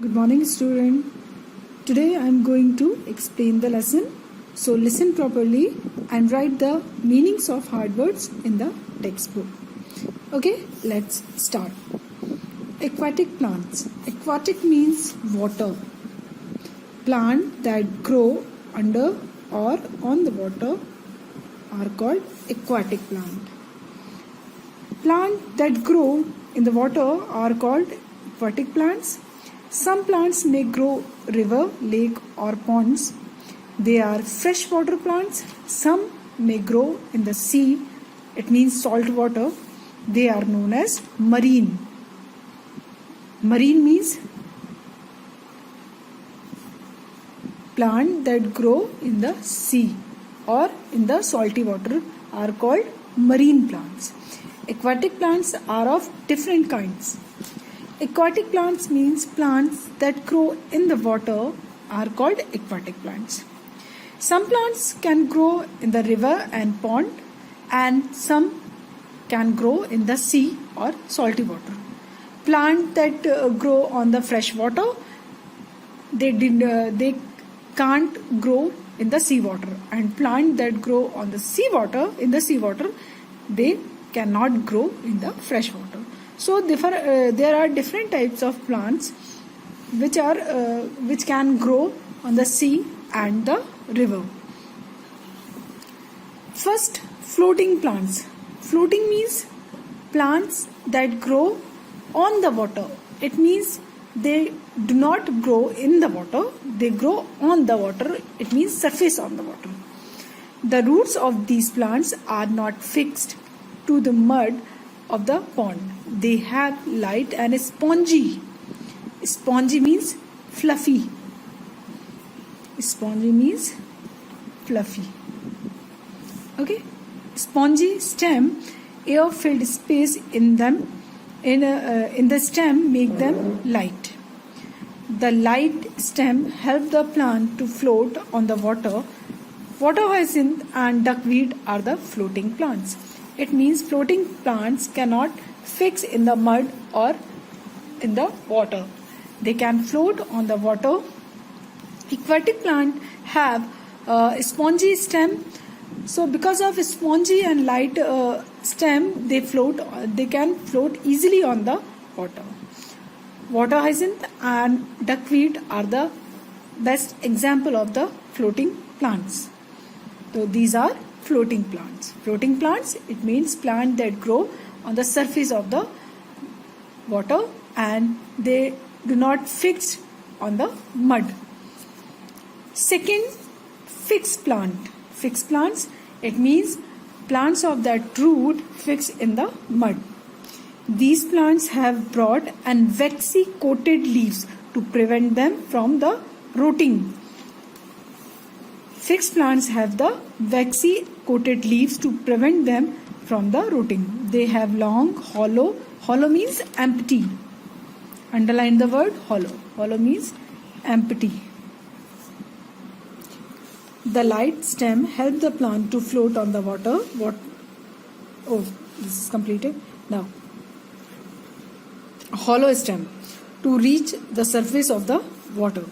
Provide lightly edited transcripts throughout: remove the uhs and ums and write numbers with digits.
Good morning, student. Today I am going to explain the lesson. So listen properly and write the meanings of hard words in the textbook. Okay, let's start. Aquatic plants. Aquatic means water. Plants that grow under or on the water are called aquatic plant. Plants that grow in the water are called aquatic plants. Some plants may grow river, lake or ponds. They are freshwater plants. Some may grow in the sea. It means salt water. They are known as marine. Marine means plants that grow in the sea or in the salty water are called marine plants. Aquatic plants are of different kinds. Aquatic plants means plants that grow in the water are called aquatic plants. Some plants can grow in the river and pond, and some can grow in the sea or salty water. Plants that grow on the fresh water, they can't grow in the sea water, and plants that grow on the seawater, they cannot grow in the fresh water. So there are different types of plants which can grow on the sea and the river. First, floating plants. Floating means plants that grow on the water. It means they do not grow in the water, they grow on the water. It means surface on the water. The roots of these plants are not fixed to the mud of the pond. They have light and spongy. Spongy means fluffy. Spongy means fluffy. Okay. Spongy stem, air-filled space in them in the stem make them light. The light stem help the plant to float on the water. Water hyacinth and duckweed are the floating plants. It means floating plants cannot fix in the mud or in the water. They can float on the water. Aquatic plants have a spongy stem. So because of a spongy and light stem, they can float easily on the water. Water hyacinth and duckweed are the best example of the floating plants. So these are floating plants. Floating plants, it means plants that grow on the surface of the water and they do not fix on the mud. Second, fixed plant. Fixed plants, it means plants of that root fix in the mud. These plants have broad and waxy coated leaves to prevent them from the rotting. Fixed plants have the waxy coated leaves to prevent them from the rotting. They have long, hollow. Hollow means empty. Underline the word hollow. Hollow means empty. The light stem helps the plant to float on the water. This is completed. Now, hollow stem to reach the surface of the water.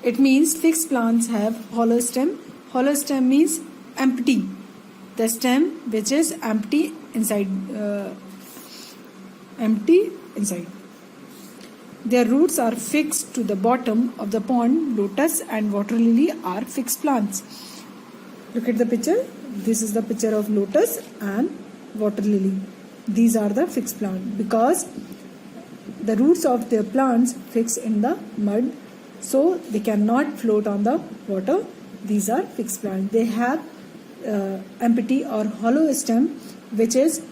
It means fixed plants have hollow stem. Hollow stem means empty. The stem which is empty inside. Their roots are fixed to the bottom of the pond. Lotus and water lily are fixed plants. Look at the picture. This is the picture of lotus and water lily. These are the fixed plants because the roots of their plants fix in the mud, so they cannot float on the water. These are fixed plants. They have empty or hollow stem which is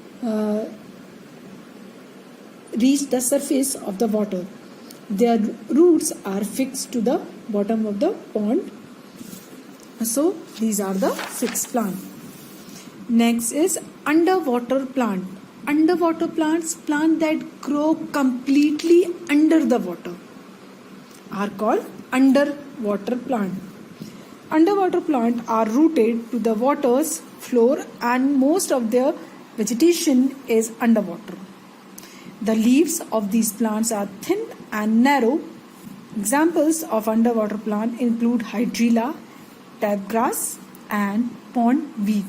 reach the surface of the water. Their roots are fixed to the bottom of the pond. So these are the fixed plants. Next is underwater plant. Underwater plants, plants that grow completely under the water, are called underwater plant. Underwater plants are rooted to the water's floor and most of their vegetation is underwater. The leaves of these plants are thin and narrow. Examples of underwater plant include hydrilla, tap grass, and pond weed.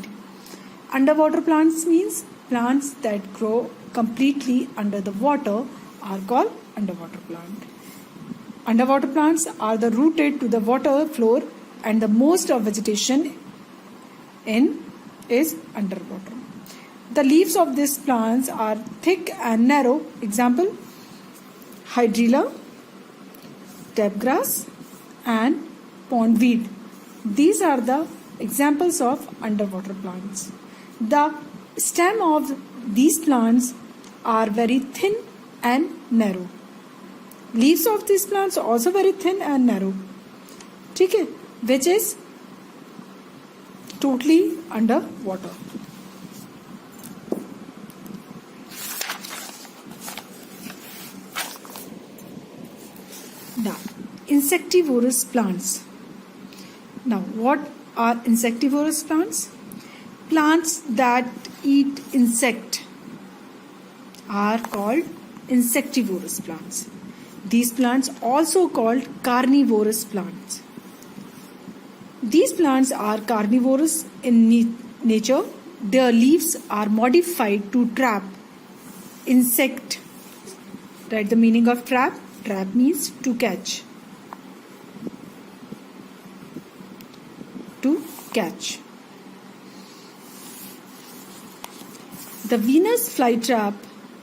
Underwater plants means plants that grow completely under the water are called underwater plant. Underwater plants are the rooted to the water floor, and the most of vegetation in is underwater. The leaves of these plants are thick and narrow. Example, hydrilla, tap grass, and pondweed. These are the examples of underwater plants. The stem of these plants are very thin and narrow. Leaves of these plants are also very thin and narrow. ठीक है, which is totally underwater. Now, insectivorous plants. Now, what are insectivorous plants? Plants that eat insect are called insectivorous plants. These plants also called carnivorous plants. These plants are carnivorous in nature. Their leaves are modified to trap insect. Write the meaning of trap. Trap means to catch. To catch. The Venus flytrap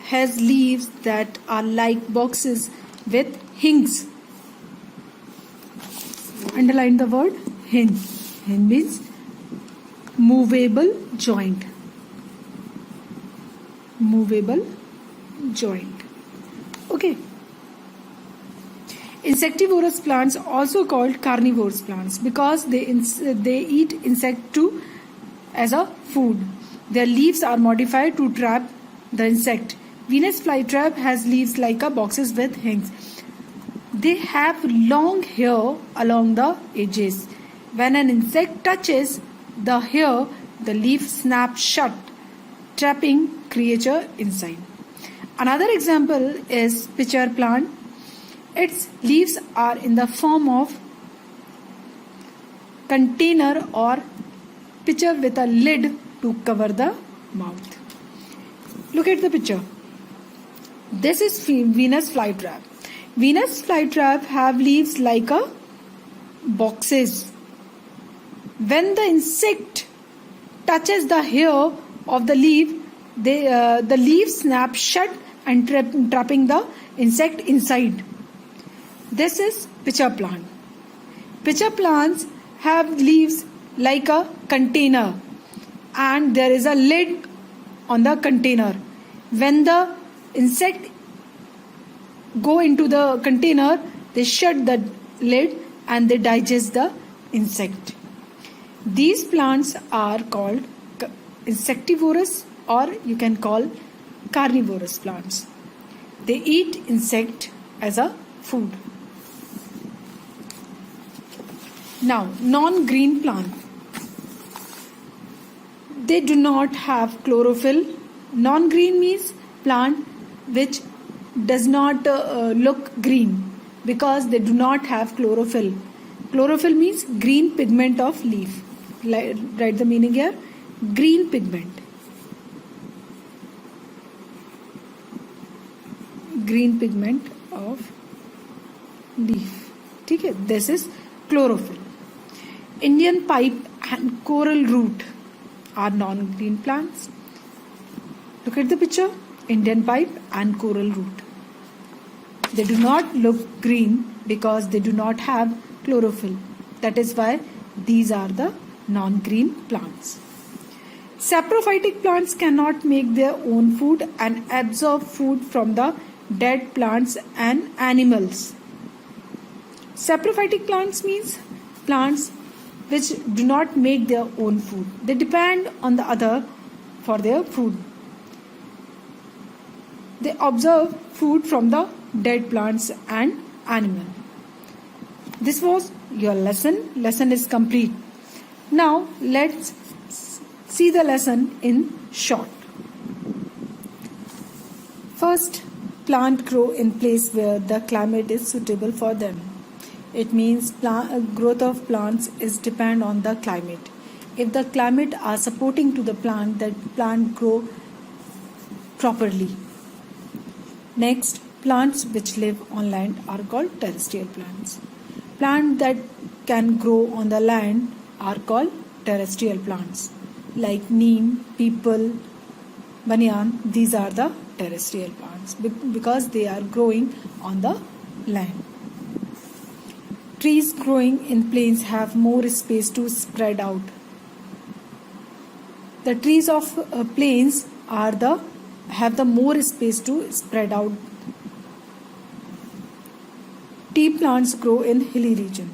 has leaves that are like boxes with hinge. Underline the word hinge. Hinge means movable joint. Movable joint. Okay. Insectivorous plants also called carnivorous plants because they eat insect too as a food. Their leaves are modified to trap the insect. Venus flytrap has leaves like a boxes with hinges. They have long hair along the edges. When an insect touches the hair, the leaf snaps shut, trapping creature inside. Another example is pitcher plant. Its leaves are in the form of container or pitcher with a lid to cover the mouth. Look at the picture. This is Venus flytrap. Venus flytrap have leaves like a boxes. When the insect touches the hair of the leaf, the leaf snaps shut and trapping the insect inside. This is pitcher plant. Pitcher plants have leaves like a container and there is a lid on the container. When the insect go into the container, they shut the lid and they digest the insect. These plants are called insectivorous or you can call carnivorous plants. They eat insect as a food. Now, non-green plant. They do not have chlorophyll. Non-green means plant which does not look green because they do not have chlorophyll. Chlorophyll means green pigment of leaf. Write the meaning here. Green pigment. Green pigment of leaf. Okay, this is chlorophyll. Indian pipe and coral root are non-green plants. Look at the picture. Indian pipe and coral root. They do not look green because they do not have chlorophyll. That is why these are the non-green plants. Saprophytic plants cannot make their own food and absorb food from the dead plants and animals. Saprophytic plants means plants which do not make their own food. They depend on the other for their food. They absorb food from the dead plants and animal. This was your lesson. Lesson is complete. Now let's see the lesson in short. First, plant grow in place where the climate is suitable for them. It means growth of plants is depend on the climate. If the climate are supporting to the plant, that plant grow properly. Next, plants which live on land are called terrestrial plants. Plants that can grow on the land are called terrestrial plants. Like neem, peepal, banyan, these are the terrestrial plants because they are growing on the land. Trees growing in plains have more space to spread out. The trees of plains have the more space to spread out. Tea plants grow in hilly region.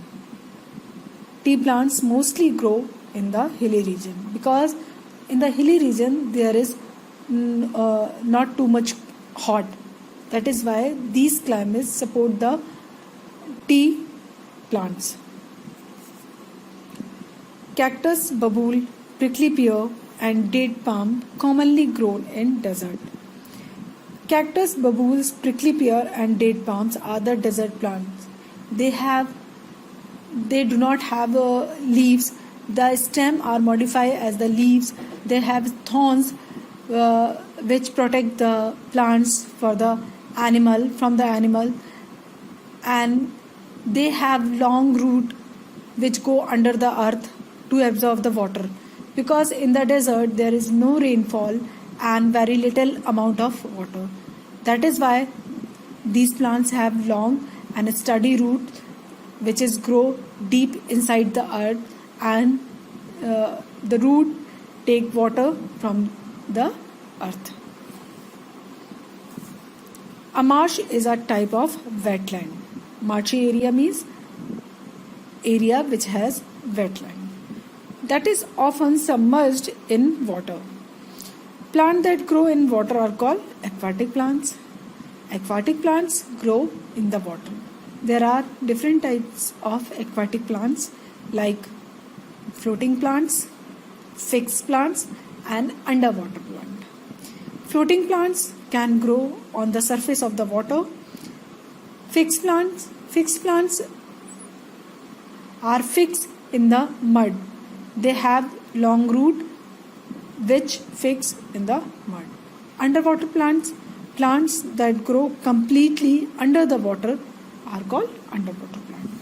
Tea plants mostly grow in the hilly region because in the hilly region there is not too much hot. That is why these climates support the tea plants. Cactus, babool, prickly pear and date palm commonly grown in desert. Cactus, babools, prickly pear and date palms are the desert plants. They do not have leaves. The stem are modified as the leaves. They have thorns which protect the plants from the animal, and they have long root which go under the earth to absorb the water, because in the desert there is no rainfall and very little amount of water. That is why these plants have long and sturdy roots which is grow deep inside the earth, and the root take water from the earth. A marsh is a type of wetland. Marshy area means area which has wetland that is often submerged in water. Plants that grow in water are called aquatic plants. Aquatic plants grow in the water. There are different types of aquatic plants like floating plants, fixed plants and underwater plant. Floating plants can grow on the surface of the water. Fixed plants are fixed in the mud. They have long root which fix in the mud. Underwater plants that grow completely under the water are called underwater plants.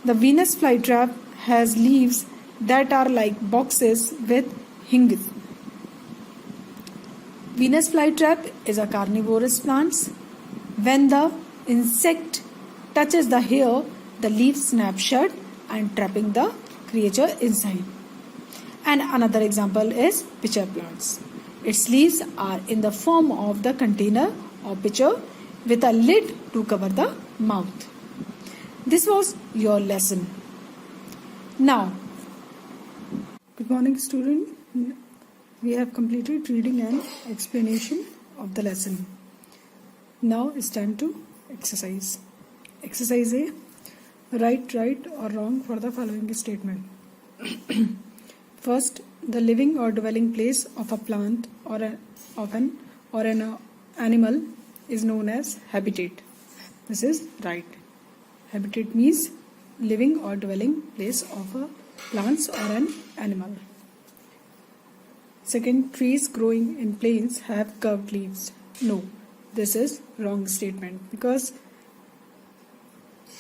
The Venus flytrap has leaves that are like boxes with hinges. Venus flytrap is a carnivorous plant. When the insect touches the hair, the leaves snap shut and trapping the creature inside. And another example is pitcher plants. Its leaves are in the form of the container or pitcher with a lid to cover the mouth. This was your lesson. Now, good morning student. We have completed reading and explanation of the lesson. Now it's time to exercise. Exercise A. Write right or wrong for the following statement. First, the living or dwelling place of a plant or an animal is known as habitat. This is right. Habitat means living or dwelling place of a plant or an animal. Second, trees growing in plains have curved leaves. No, this is wrong statement because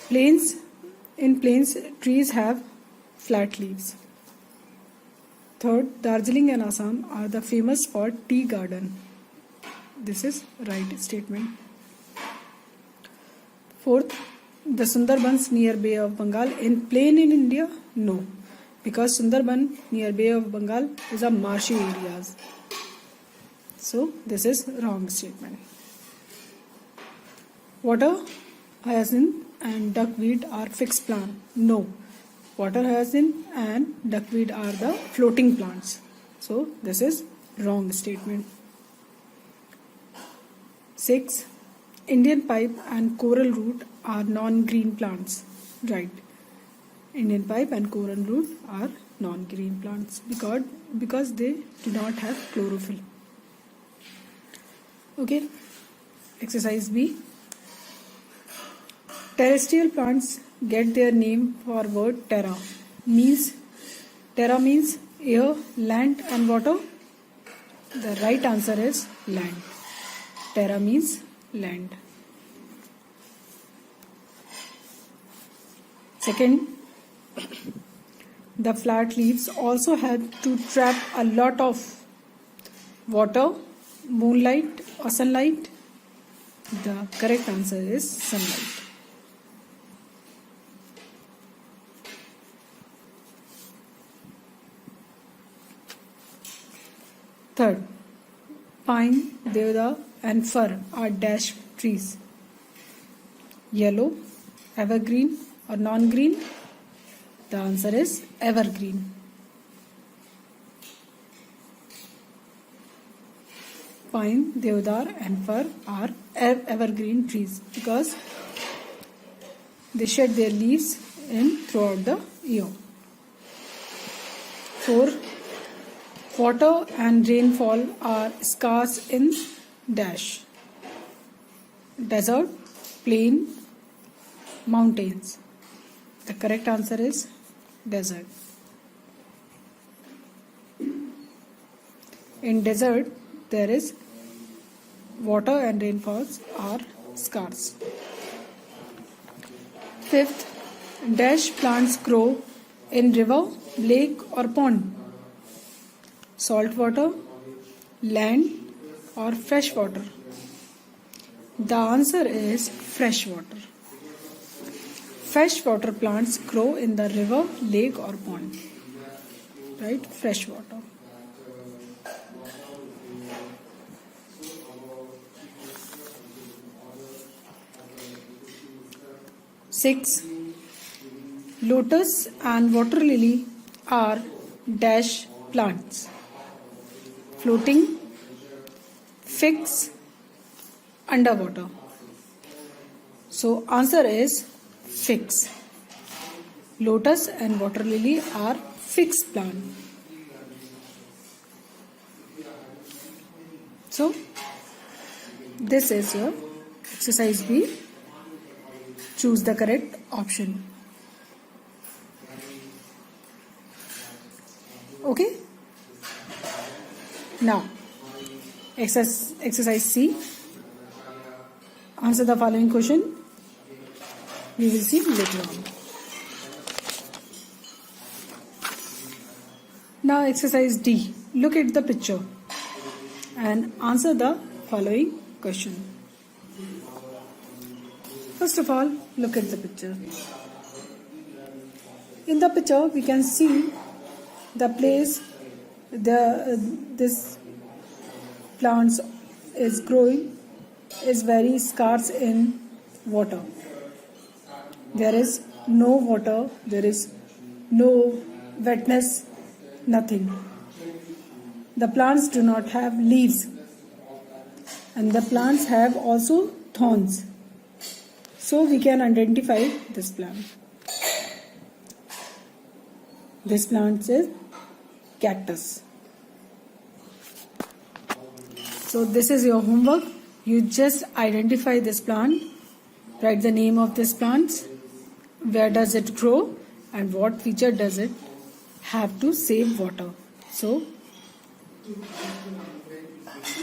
in plains trees have flat leaves. Third, Darjeeling and Assam are the famous for tea garden. This is right statement. Fourth, the Sundarbans near Bay of Bengal in plain in India? No, because Sundarban near Bay of Bengal is a marshy areas. So this is wrong statement. Water hyacinth and duckweed are fixed plant. No, water hyacinth and duckweed are the floating plants. So this is wrong statement. 6. Indian pipe and coral root are non-green plants. Right. Indian pipe and coral root are non-green plants because they do not have chlorophyll. Okay. Exercise B. Terrestrial plants get their name for word terra? Terra means air, land and water. The right answer is land. Terra means land. Second, the flat leaves also help to trap a lot of water, moonlight or sunlight. The correct answer is sunlight. Third, pine, deodar and fir are dash trees. Yellow, evergreen or non-green? The answer is evergreen. Pine, deodar and fir are evergreen trees because they shed their leaves throughout the year. 4. Water and rainfall are scarce in dash. Desert, plain, mountains. The correct answer is desert. In desert, there is water and rainfalls are scarce. 5th, dash plants grow in river, lake or pond. Salt water, land or fresh water. The answer is fresh water. Fresh water plants grow in the river, lake or pond. Right? Fresh water. Six, lotus and water lily are dash plants. Floating, fixed, underwater. So answer is fixed. Lotus and water lily are fixed plant. So this is your exercise B. Choose the correct option. Okay. Now, exercise C. Answer the following question. We will see later on. Now, exercise D. Look at the picture and answer the following question. First of all, look at the picture. In the picture, we can see the place this plants is growing is very scarce in water. There is no water, there is no wetness, nothing. The plants do not have leaves, and the plants have also thorns. So we can identify this plant. This plant is cactus. So this is your homework. You just identify this plant, write the name of this plant, where does it grow, and what feature does it have to save water. So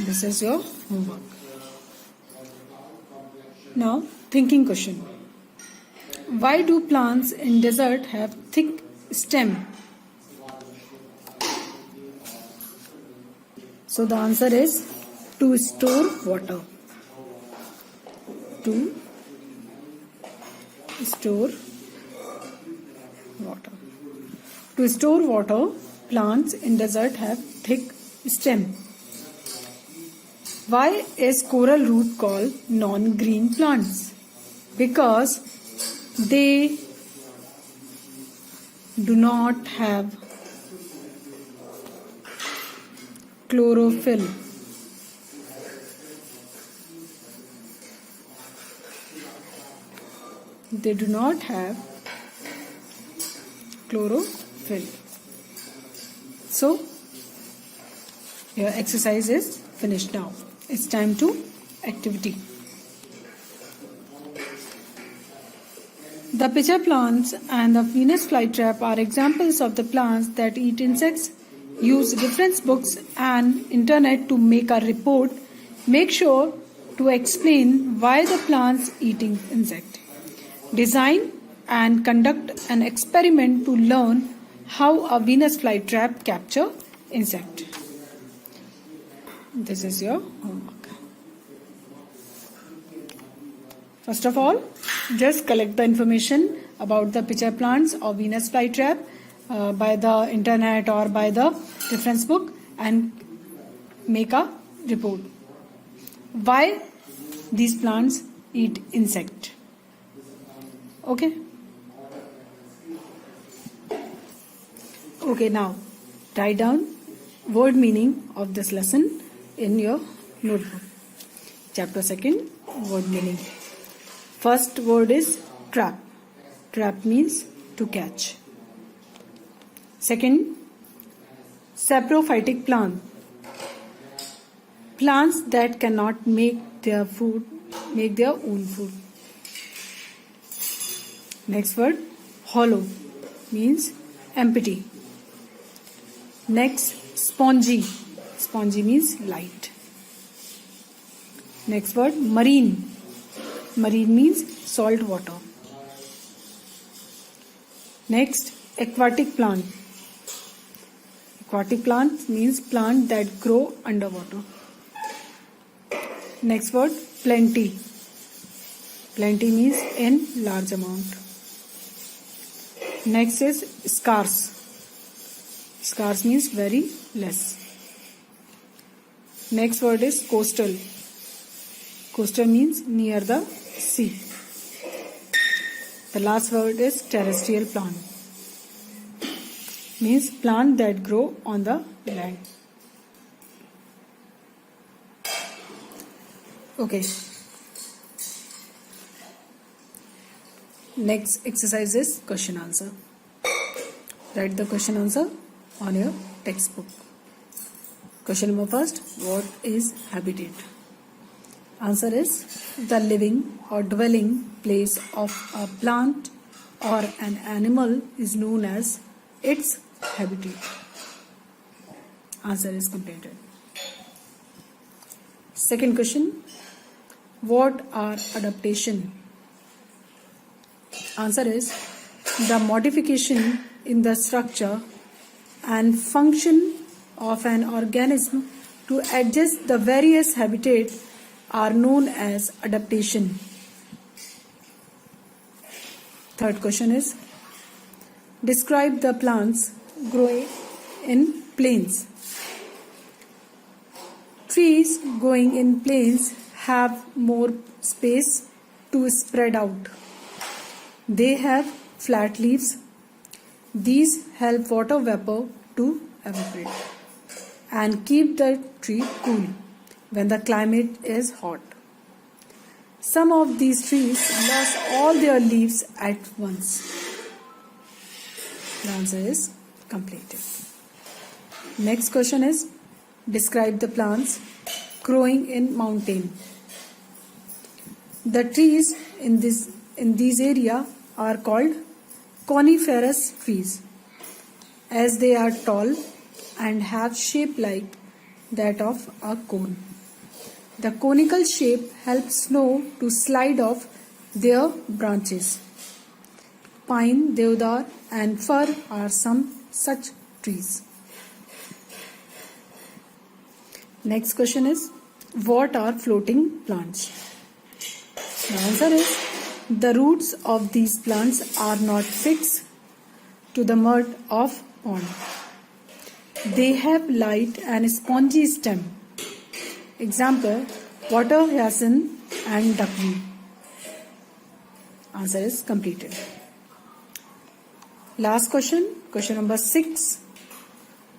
this is your homework. Now, thinking question. Why do plants in desert have thick stem? So the answer is to store water. To store water. To store water, plants in desert have thick stem. Why is coral root called non-green plants? Because they do not have chlorophyll. They do not have chlorophyll. So, your exercise is finished now. It's time to activity. The pitcher plants and the Venus flytrap are examples of the plants that eat insects. Use reference books and internet to make a report. Make sure to explain why the plants eating insect. Design and conduct an experiment to learn how a Venus flytrap capture insect. This is your homework. First of all, just collect the information about the pitcher plants or Venus flytrap by the internet or by the reference book and make a report. Why these plants eat insect? Okay. Okay, now write down word meaning of this lesson in your notebook. Chapter 2, word meaning. First word is trap. Trap means to catch. Second, saprophytic plant. Plants that cannot make their own food. Next word, hollow means empty. Next, spongy. Spongy means light. Next word, marine. Marine means salt water. Next, aquatic plant. Aquatic plant means plant that grow underwater. Next word, plenty. Plenty means in large amount. Next is scarce. Scarce means very less. Next word is coastal. Coastal means near the sea. The last word is terrestrial plant. Means plant that grow on the land. Okay. Next exercise is question answer. Write the question answer on your textbook. Question number first, what is habitat? Answer is the living or dwelling place of a plant or an animal is known as its habitat. Answer is completed. Second question, what are adaptation? Answer is the modification in the structure and function of an organism to adjust the various habitat are known as adaptation. Third question is, describe the plants growing in plains. Trees growing in plains have more space to spread out. They have flat leaves. These help water vapor to evaporate and keep the tree cool when the climate is hot. Some of these trees lost all their leaves at once. The answer is completed. Next question is, describe the plants growing in mountain. The trees in these area are called coniferous trees as they are tall and have shape like that of a cone. The conical shape helps snow to slide off their branches. Pine, deodar and fir are some such trees. Next question is, what are floating plants? The answer is, the roots of these plants are not fixed to the mud of pond. They have light and spongy stem. Example, water hyacinth and duckweed. Answer is completed. Last question, question number 6.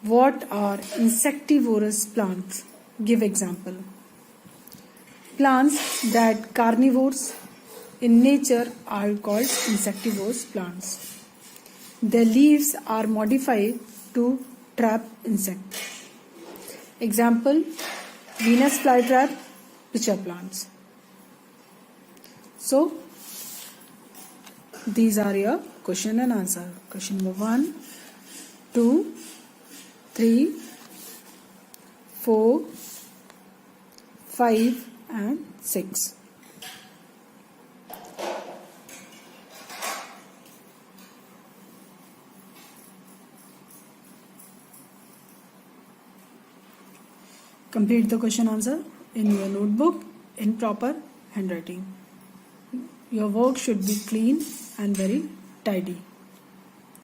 What are insectivorous plants? Give example. Plants that carnivores in nature are called insectivorous plants. Their leaves are modified to trap insects. Example, Venus flytrap, pitcher plants. So, These are your question and answer. Question number 1, 2, 3, 4, 5 and 6. Complete the question answer in your notebook in proper handwriting. Your work should be clean and very tidy.